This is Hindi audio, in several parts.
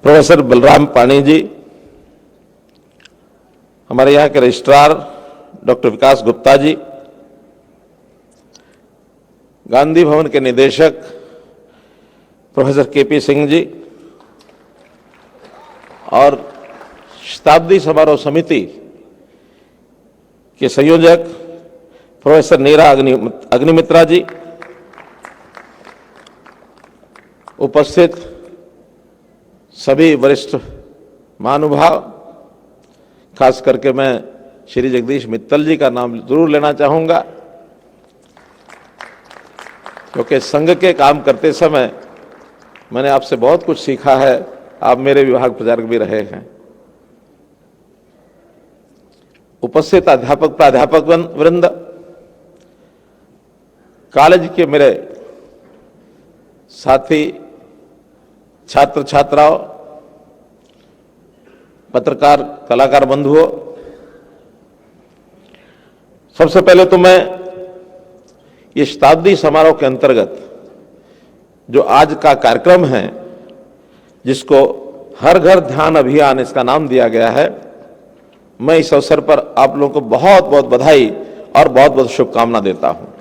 प्रोफेसर बलराम पानी जी, हमारे यहाँ के रजिस्ट्रार डॉक्टर विकास गुप्ता जी, गांधी भवन के निदेशक प्रोफेसर केपी सिंह जी और शताब्दी समारोह समिति के संयोजक प्रोफेसर नीरा अग्निमित्रा जी, उपस्थित सभी वरिष्ठ महानुभाव, खास करके मैं श्री जगदीश मित्तल जी का नाम जरूर लेना चाहूँगा, क्योंकि संघ के काम करते समय मैंने आपसे बहुत कुछ सीखा है। आप मेरे विभाग प्रचारक भी रहे हैं। उपस्थित अध्यापक प्राध्यापक वृंद, कॉलेज के मेरे साथी छात्र छात्राओं, पत्रकार कलाकार बंधुओं, सबसे पहले तो मैं ये शताब्दी समारोह के अंतर्गत जो आज का कार्यक्रम है, जिसको हर घर ध्यान अभियान इसका नाम दिया गया है, मैं इस अवसर पर आप लोगों को बहुत बहुत बधाई और बहुत बहुत शुभकामना देता हूं।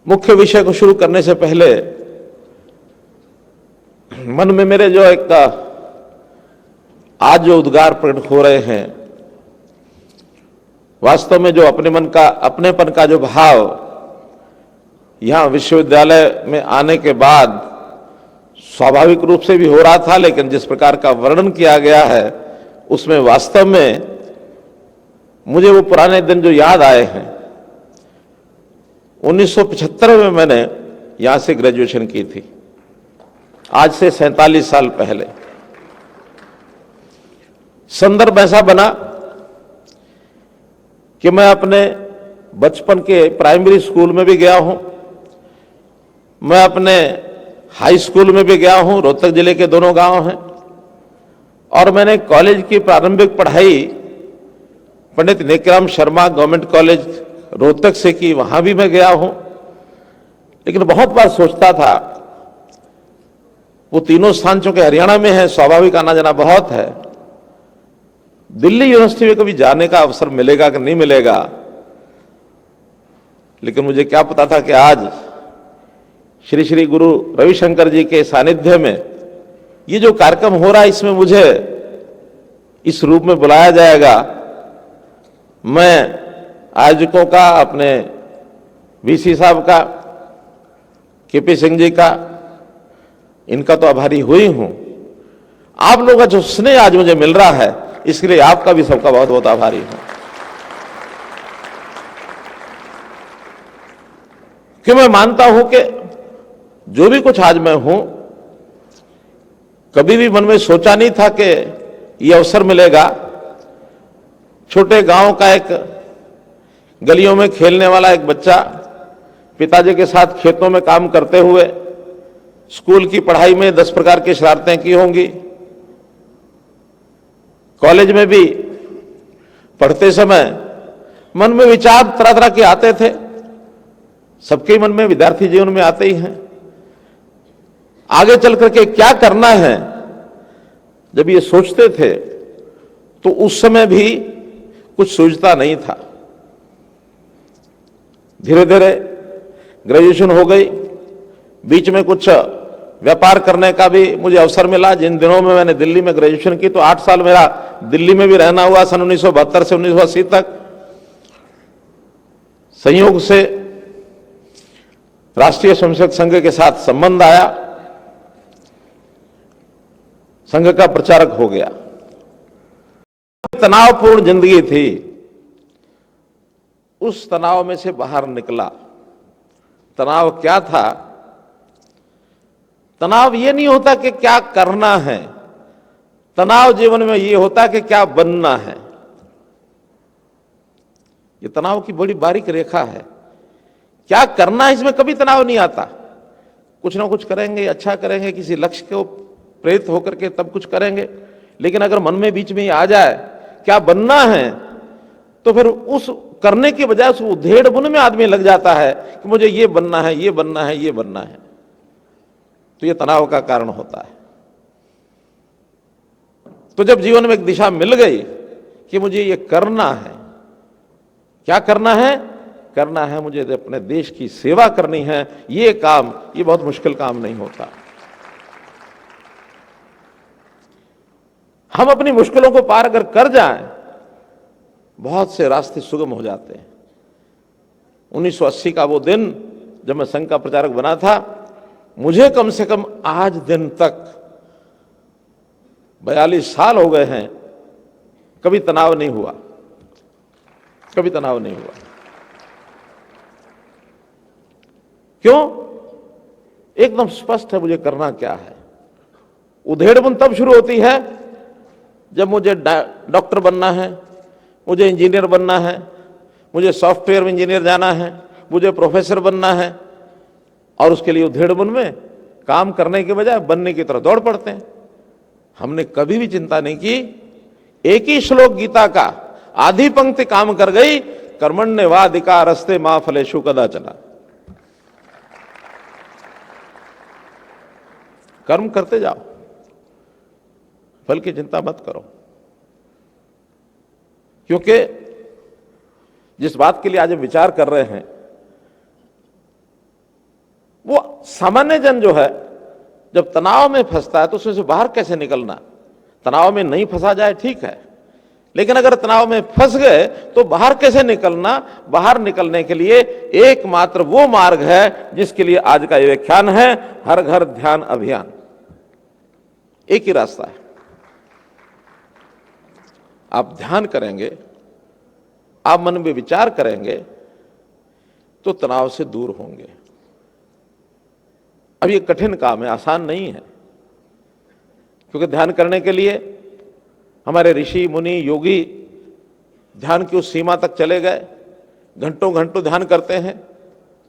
मुख्य विषय को शुरू करने से पहले मन में मेरे जो एक आज जो उद्गार प्रकट हो रहे हैं, वास्तव में जो अपनेपन का जो भाव यहां विश्वविद्यालय में आने के बाद स्वाभाविक रूप से भी हो रहा था, लेकिन जिस प्रकार का वर्णन किया गया है उसमें वास्तव में मुझे वो पुराने दिन जो याद आए हैं। 1975 में मैंने यहां से ग्रेजुएशन की थी, आज से 47 साल पहले। संदर्भ ऐसा बना कि मैं अपने बचपन के प्राइमरी स्कूल में भी गया हूं, मैं अपने हाई स्कूल में भी गया हूं, रोहतक जिले के दोनों गांव हैं, और मैंने कॉलेज की प्रारंभिक पढ़ाई पंडित नेकराम शर्मा गवर्नमेंट कॉलेज रोहतक से की, वहां भी मैं गया हूं। लेकिन बहुत बार सोचता था, वो तीनों स्थान चूंकि हरियाणा में है, स्वाभाविक आना जाना बहुत है, दिल्ली यूनिवर्सिटी में कभी जाने का अवसर मिलेगा कि नहीं मिलेगा। लेकिन मुझे क्या पता था कि आज श्री श्री गुरु रविशंकर जी के सानिध्य में ये जो कार्यक्रम हो रहा है, इसमें मुझे इस रूप में बुलाया जाएगा। मैं आयोजकों का, अपने वीसी साहब का, केपी सिंह जी का, इनका तो आभारी हुई हूं। आप लोगों का जो स्नेह आज मुझे मिल रहा है, इसके लिए आपका भी सबका बहुत बहुत आभारी हूं। कि मैं मानता हूं कि जो भी कुछ आज मैं हूं, कभी भी मन में सोचा नहीं था कि यह अवसर मिलेगा। छोटे गांव का एक गलियों में खेलने वाला एक बच्चा, पिताजी के साथ खेतों में काम करते हुए स्कूल की पढ़ाई में 10 प्रकार की शरारतें की होंगी, कॉलेज में भी पढ़ते समय मन में विचार तरह तरह के आते थे। सबके मन में विद्यार्थी जीवन में आते ही हैं। आगे चल करके क्या करना है, जब ये सोचते थे तो उस समय भी कुछ सूझता नहीं था। धीरे धीरे ग्रेजुएशन हो गई, बीच में कुछ व्यापार करने का भी मुझे अवसर मिला। जिन दिनों में मैंने दिल्ली में ग्रेजुएशन की, तो 8 साल मेरा दिल्ली में भी रहना हुआ, सन 1972 से 1980 तक। संयोग से राष्ट्रीय स्वयंसेवक संघ के साथ संबंध आया, संघ का प्रचारक हो गया। तनावपूर्ण जिंदगी थी, उस तनाव में से बाहर निकला। तनाव क्या था? तनाव ये नहीं होता कि क्या करना है, तनाव जीवन में ये होता कि क्या बनना है। ये तनाव की बड़ी बारीक रेखा है। क्या करना है, इसमें कभी तनाव नहीं आता। कुछ ना कुछ करेंगे, अच्छा करेंगे, किसी लक्ष्य को प्रेरित होकर के तब कुछ करेंगे। लेकिन अगर मन में बीच में ही आ जाए क्या बनना है, तो फिर उस करने के बजाय उस उधेड़ बुन में आदमी लग जाता है कि मुझे ये बनना है, ये बनना है, ये बनना है। तो ये तनाव का कारण होता है। तो जब जीवन में एक दिशा मिल गई कि मुझे ये करना है, क्या करना है? करना है मुझे अपने देश की सेवा करनी है। ये काम, ये बहुत मुश्किल काम नहीं होता। हम अपनी मुश्किलों को पार अगर कर जाएं, बहुत से रास्ते सुगम हो जाते हैं। 1980 का वो दिन जब मैं संघ का प्रचारक बना था, मुझे कम से कम आज दिन तक 42 साल हो गए हैं, कभी तनाव नहीं हुआ, कभी तनाव नहीं हुआ। क्यों? एकदम स्पष्ट है मुझे करना क्या है। उधेड़बुन तब शुरू होती है जब मुझे डॉक्टर बनना है, मुझे इंजीनियर बनना है, मुझे सॉफ्टवेयर इंजीनियर जाना है, मुझे प्रोफेसर बनना है, और उसके लिए उधेड़बुन में काम करने के बजाय बनने की तरफ दौड़ पड़ते हैं। हमने कभी भी चिंता नहीं की। एक ही श्लोक गीता का आधी पंक्ति काम कर गई, कर्मण्येवाधिकारस्ते मा फलेषु कदाचन। कर्म करते जाओ, फल की चिंता मत करो। क्योंकि जिस बात के लिए आज हम विचार कर रहे हैं, वो सामान्य जन जो है, जब तनाव में फंसता है तो उसमें से बाहर कैसे निकलना। तनाव में नहीं फंसा जाए ठीक है, लेकिन अगर तनाव में फंस गए तो बाहर कैसे निकलना। बाहर निकलने के लिए एकमात्र वो मार्ग है जिसके लिए आज का ये व्याख्यान है, हर घर ध्यान अभियान। एक ही रास्ता है। आप ध्यान करेंगे, आप मन में विचार करेंगे तो तनाव से दूर होंगे। अब ये कठिन काम है, आसान नहीं है, क्योंकि ध्यान करने के लिए हमारे ऋषि मुनि योगी ध्यान की उस सीमा तक चले गए, घंटों घंटों ध्यान करते हैं,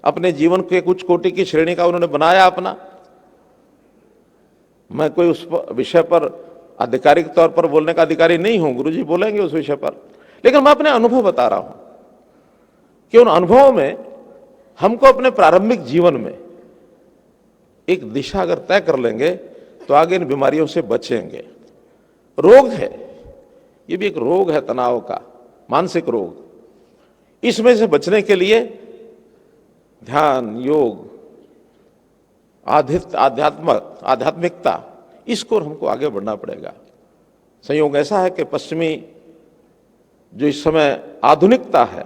अपने जीवन के कुछ कोटि की श्रेणी का उन्होंने बनाया अपना। मैं कोई उस विषय पर आधिकारिक तौर पर बोलने का अधिकारी नहीं हूं, गुरुजी बोलेंगे उस विषय पर, लेकिन मैं अपने अनुभव बता रहा हूं कि उन अनुभवों में हमको अपने प्रारंभिक जीवन में एक दिशा अगर तय कर लेंगे तो आगे इन बीमारियों से बचेंगे। रोग है, ये भी एक रोग है तनाव का, मानसिक रोग। इसमें से बचने के लिए ध्यान, योग, आध्यात्मिकता, इसको हमको आगे बढ़ना पड़ेगा। संयोग ऐसा है कि पश्चिमी जो इस समय आधुनिकता है,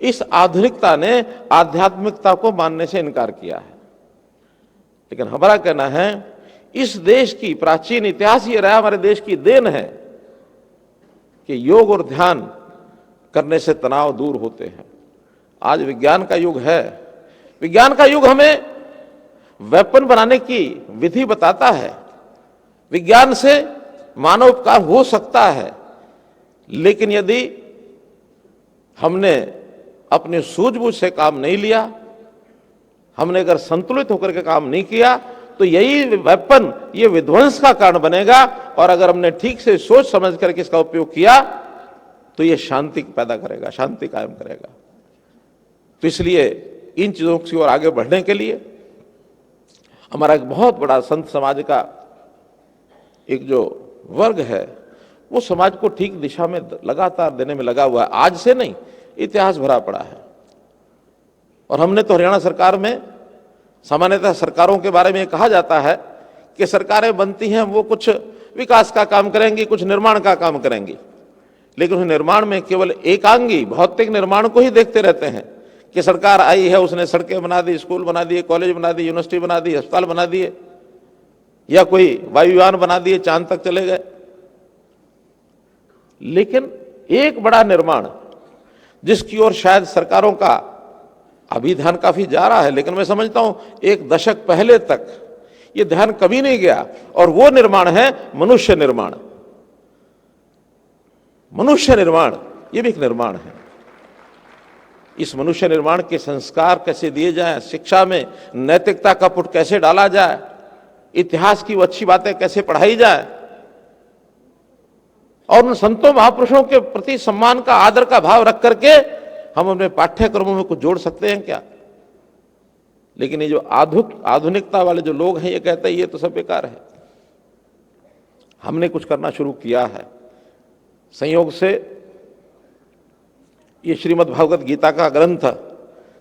इस आधुनिकता ने आध्यात्मिकता को मानने से इनकार किया है। लेकिन हमारा कहना है, इस देश की प्राचीन इतिहास ये रहा, हमारे देश की देन है कि योग और ध्यान करने से तनाव दूर होते हैं। आज विज्ञान का युग है, विज्ञान का युग हमें वेपन बनाने की विधि बताता है। विज्ञान से मानव उपकार हो सकता है, लेकिन यदि हमने अपने सूझबूझ से काम नहीं लिया, हमने अगर संतुलित होकर के काम नहीं किया, तो यही वेपन, ये विध्वंस का कारण बनेगा। और अगर हमने ठीक से सोच समझ करके इसका उपयोग किया तो ये शांति पैदा करेगा, शांति कायम करेगा। तो इसलिए इन चीजों की ओर आगे बढ़ने के लिए हमारा एक बहुत बड़ा संत समाज का एक जो वर्ग है, वो समाज को ठीक दिशा में लगातार देने में लगा हुआ है। आज से नहीं, इतिहास भरा पड़ा है। और हमने तो हरियाणा सरकार में, सामान्यतः सरकारों के बारे में कहा जाता है कि सरकारें बनती हैं वो कुछ विकास का काम करेंगी, कुछ निर्माण का काम करेंगी, लेकिन उस निर्माण में केवल एकांगी भौतिक निर्माण को ही देखते रहते हैं कि सरकार आई है, उसने सड़कें बना दी, स्कूल बना दिए, कॉलेज बना दी, यूनिवर्सिटी बना दी, अस्पताल बना दिए, या कोई वायुयान बना दिए, चांद तक चले गए। लेकिन एक बड़ा निर्माण जिसकी ओर शायद सरकारों का अभी ध्यान काफी जा रहा है, लेकिन मैं समझता हूं एक दशक पहले तक ये ध्यान कभी नहीं गया, और वो निर्माण है मनुष्य निर्माण। मनुष्य निर्माण ये भी एक निर्माण है। इस मनुष्य निर्माण के संस्कार कैसे दिए जाएं, शिक्षा में नैतिकता का पुट कैसे डाला जाए, इतिहास की वो अच्छी बातें कैसे पढ़ाई जाए, और उन संतों महापुरुषों के प्रति सम्मान का, आदर का भाव रख करके हम अपने पाठ्यक्रमों में कुछ जोड़ सकते हैं क्या? लेकिन ये जो आधुनिकता वाले जो लोग हैं ये कहते हैं ये तो सब बेकार है। हमने कुछ करना शुरू किया है। संयोग से ये श्रीमद् भागवत गीता का ग्रंथ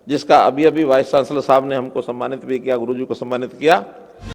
जिसका अभी अभी वाइस चांसलर साहब ने हमको सम्मानित भी किया, गुरुजी को सम्मानित किया,